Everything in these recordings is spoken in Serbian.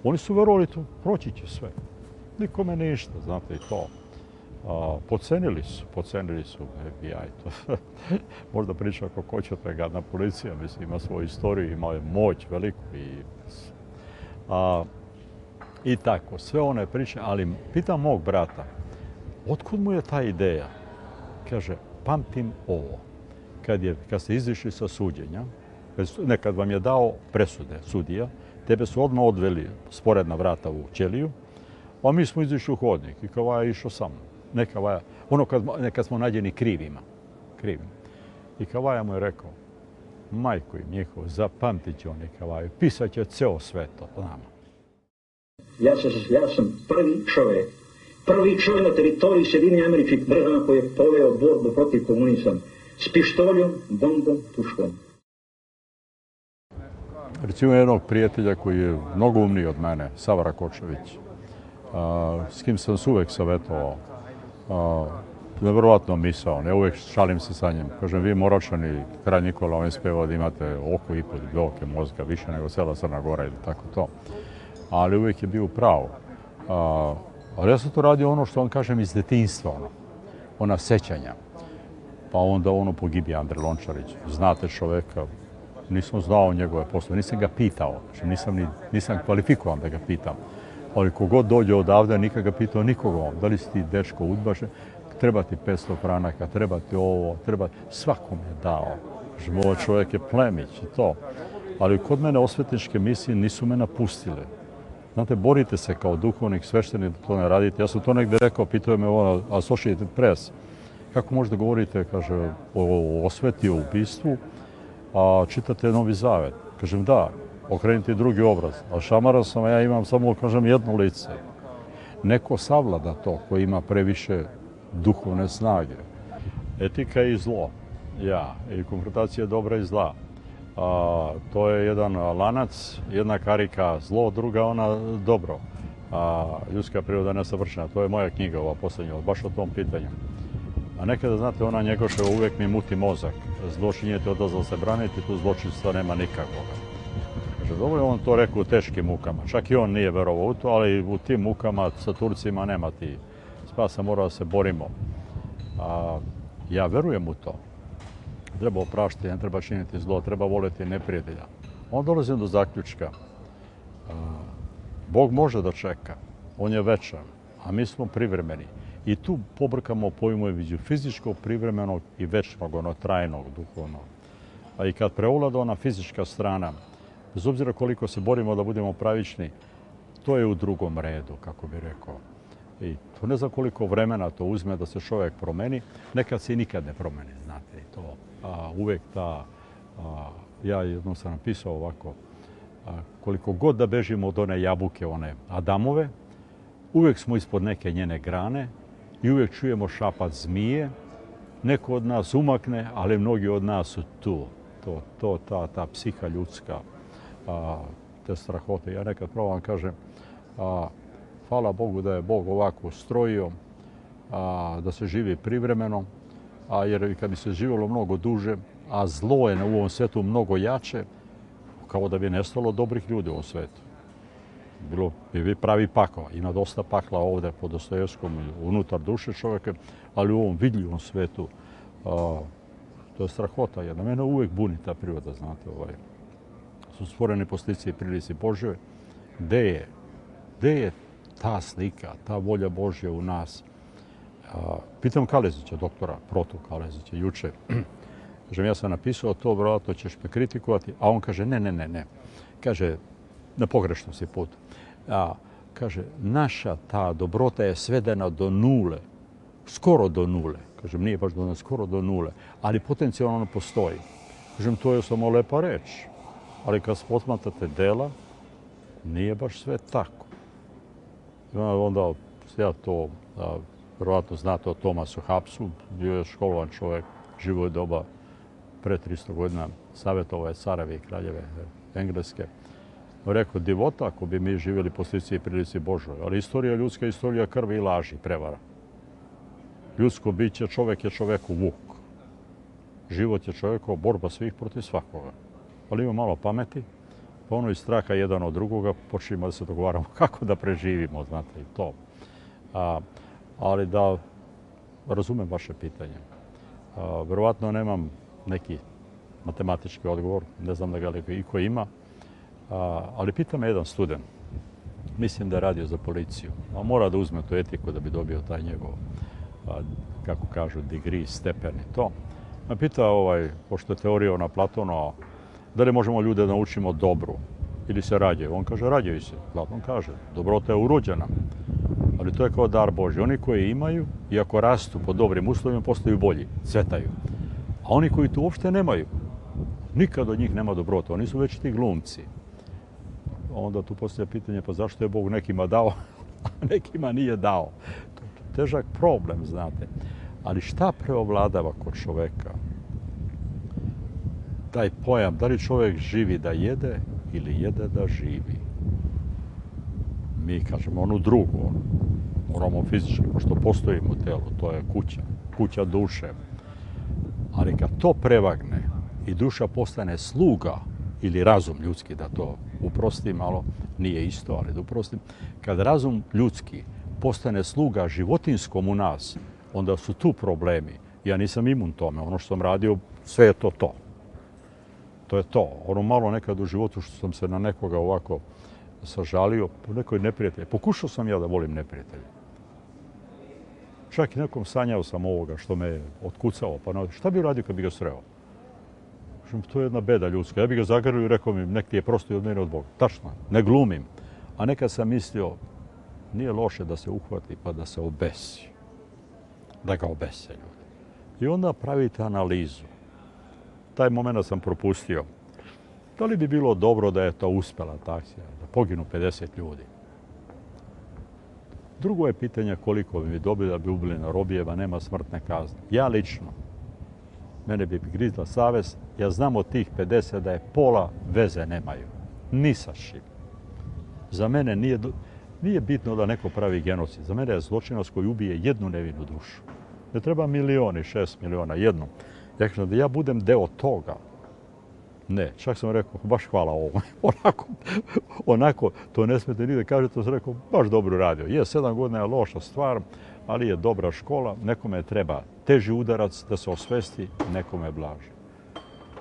Oni su verovali to, proći će sve. Nikome ništa, znate i to. Pocenili su FBI. To. Možda priča kako hoćete, gadna policija, mislim, ima svoju istoriju, ima moć veliku i tako, sve one priče, ali pitam mog brata, otkud mu je ta ideja? Kaže, pamtim ovo, kad ste izišli sa suđenja, nekad vam je dao presude sudija, tebe su odmah odveli sporedna vrata u ćeliju, a mi smo izišli u hodnik i Kavaja je išao sa mnom. Nekad smo nađeni krivim. I Kavaja mu je rekao, majko im njihov, zapamtit će oni Kavaju, pisat će ceo svet o nama. Ja sam prvi čovjek na teritoriji Sjedinjenih Američkih Država koji je poveo borbu protiv komunizma s pištoljom, bombom, puškom. Recimo jednog prijatelja koji je mnogo umniji od mene, Sava Rakočević, s kim sam se uvek savjetovao. Nevjerovatno misao, ja uvijek šalim se sa njim. Kažem, vi Moračani, kralj Nikola, on je spevao da imate oko i pod dljoke mozga, više nego cela Crna Gora ili tako to. Ali uvijek je bio pravo. Ali ja sam to radio ono što on kažem iz detinjstva, ona sećanja. Pa onda pogibije Andrej Lončarić. Znate čoveka, nisam znao njegove poslove, nisam ga pitao, nisam kvalifikovan da ga pitam. Ali kogod dođe odavde, nikad ga pitao nikoga, da li si ti dečko udbaše, treba ti 500 franaka, treba ti ovo, svakom je dao. Ovo čovjek je plemić i to. Ali kod mene osvetničke misije nisu me napustile. Znate, borite se kao duhovnik, sveštenik da to ne radite. Ja sam to negdje rekao, pitao me Associated Press. Kako možete govorite, kaže, o osveti, o ubistvu, a čitate Novi Zavet? Kažem, da, okrenite drugi obraz. A šamaran sam, ja imam samo, kažem, jedno lice. Neko savlada to koji ima previše duhovne snage. Etika i zlo. I konfrontacija dobra i zla. To je jedan lanac, jedna karika zlo, druga ona dobro. Ljudska priroda nesavršena. To je moja knjiga, ova posljednja, baš o tom pitanju. A nekada, znate, ona Njegoševa uvijek mi muti mozak. Zločinjete odlazali se braniti, tu zločinstva nema nikakvoga. Kaže, dobro je on to rekao u teškim mukama. Čak i on nije verovao u to, ali u tim mukama sa Turcima nema ti spasa, mora da se borimo. Ja verujem u to. Treba opraštati, ne treba činiti zlo, treba voljeti neprijatelja. On dolazim do zaključka. Bog može da čeka, on je večan, a mi smo privremeni. I tu pobrkamo pojmove između fizičkog, privremenog i večnog, trajnog, duhovnog. A i kad preovlada ona fizička strana, bez obzira koliko se borimo da budemo pravični, to je u drugom redu, kako bih rekao. I to ne znam koliko vremena to uzme da se čovjek promeni, nekad se i nikad ne promeni, znate. I to, uvijek ja jednom sam napisao ovako, koliko god da bežimo od one jabuke, one Adamove, uvijek smo ispod neke njene grane i uvijek čujemo šapat zmije. Neko od nas umakne, ali mnogi od nas su tu. Ta psiha ljudska, te strahote. Ja nekad probam kažem, hvala Bogu da je Bog ovako ustrojio, da se živi privremeno, jer kad bi se živjelo mnogo duže, a zlo je u ovom svijetu mnogo jače, kao da bi nestalo dobrih ljudi u ovom svijetu. Bilo bi pravi pakao. Ima dosta pakla ovdje po Dostojevskom unutar duše čovjeka, ali u ovom vidljivom svijetu to je strahota. Jer na mene uvijek buni ta priroda, znate. Su stvoreni po slici i prilici Božjoj. Gde je ta slika, ta volja Božja u nas? Pitam Kalezića, doktora Protu Kalezića, juče. Kažem, ja sam napisao to, vjerojatno ćeš me kritikovati, a on kaže, ne. Kaže, na pogrešnom si put. Kaže, naša ta dobrota je svedena do nule, skoro do nule. Kažem, nije baš skoro do nule, ali potencijalno ono postoji. Kažem, to je samo lepa reč, ali kad posmatrate dela, nije baš sve tako. Onda ja to, vjerojatno znate o Tomasu Hapsu, bio je školovan čovjek, živo je doba, pre 300 godina, savjetovao je carevi i kraljeve Engleske. Rekao, divota ako bi mi živjeli po slici i prilici Božoj, ali istorija ljudska je istorija krvi i laži, prevara. Ljudsko biće, čovjek je čovjeku vuk. Život je čovjekova borba svih protiv svakoga. Ali ima malo pameti, Pa ono iz straha jedan od drugoga počnemo da se dogovaramo kako da preživimo, znate, i to. Ali da razumem vaše pitanje. Verovatno nemam neki matematički odgovor, ne znam da ga iko ima, ali pita me jedan student. Mislim da je radio za policiju, a mora da uzme tu etiku da bi dobio taj njegov, kako kažu, degree, stepen i to. Me pita, pošto je teorija na Platona, da li možemo ljude da naučimo dobru ili se rađaju. On kaže, rađaju se. Platon kaže, dobrota je urođena, ali to je kao dar Božji. Oni koji imaju, i ako rastu pod dobrim uslovima, postaju bolji, cvetaju. A oni koji tu uopšte nemaju, nikad od njih nema dobrota. Oni su već ti glumci. Onda tu postoje pitanje, pa zašto je Bog nekima dao, a nekima nije dao. To je težak problem, znate. Ali šta preovladava kod čoveka? Taj pojam, da li čovjek živi da jede ili jede da živi? Mi kažemo onu drugu, moramo fizički, pošto postojimo u telu, to je kuća duše. Ali kad to prevagne i duša postane sluga, ili razum ljudski, da to uprostim malo, nije isto, ali da uprostim, kad razum ljudski postane sluga životinskom u nas, onda su tu problemi. Ja nisam imun tome, ono što sam radio, sve je to. To je to. Ono malo nekad u životu što sam se na nekoga ovako sažalio, po nekoj neprijatelji. Pokušao sam ja da volim neprijatelje. Čak i nekom sanjao sam ovoga što me je otkucao, pa šta bi radio kad bi ga sreo? To je jedna beda ljudska. Ja bih ga zagrlio i rekao mi, nek ti je prosto i od mene od Boga. Tačno, ne glumim. A nekad sam mislio, nije loše da se uhvati pa da se obesi. Da ga obese ljudi. I onda pravite analizu. Taj moment sam propustio. Da li bi bilo dobro da je to uspjela ta akcija, da poginu 50 ljudi? Drugo je pitanje koliko bi mi dobili da bi ubili na robijeva, nema smrtne kazne. Ja lično, mene bi grizla savest, ja znam od tih 50 da je pola veze nemaju. Ni sa čim. Za mene nije bitno da neko pravi genocid. Za mene je zločinac koji ubije jednu nevinu dušu. Ne treba milioni, 6 miliona, jednu. Ja kažem da ja budem deo toga. Ne, čak sam rekao, baš hvala ovome. Onako, to ne smete ni da kažete, to sam rekao, baš dobro radio. 7 godina je loša stvar, ali je dobra škola. Nekome treba teži udarac da se osvesti, nekome blaži.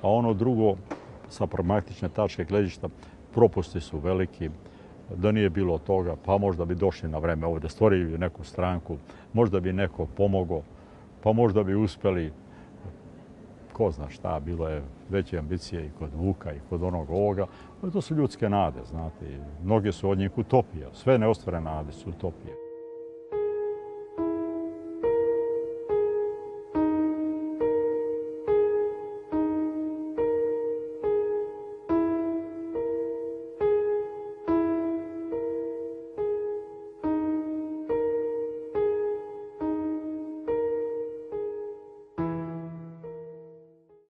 A ono drugo, sa pragmatične tačke gledišta, propusti su veliki. Da nije bilo toga, pa možda bi došli na vreme ovdje, stvorili neku stranku, možda bi neko pomogao, pa možda bi uspjeli, ko zna šta, bilo je veće ambicije i kod Vuka i kod onog ovoga, ali to su ljudske nade, znate, mnoge su od njih utopije, sve neostvarene nade su utopije.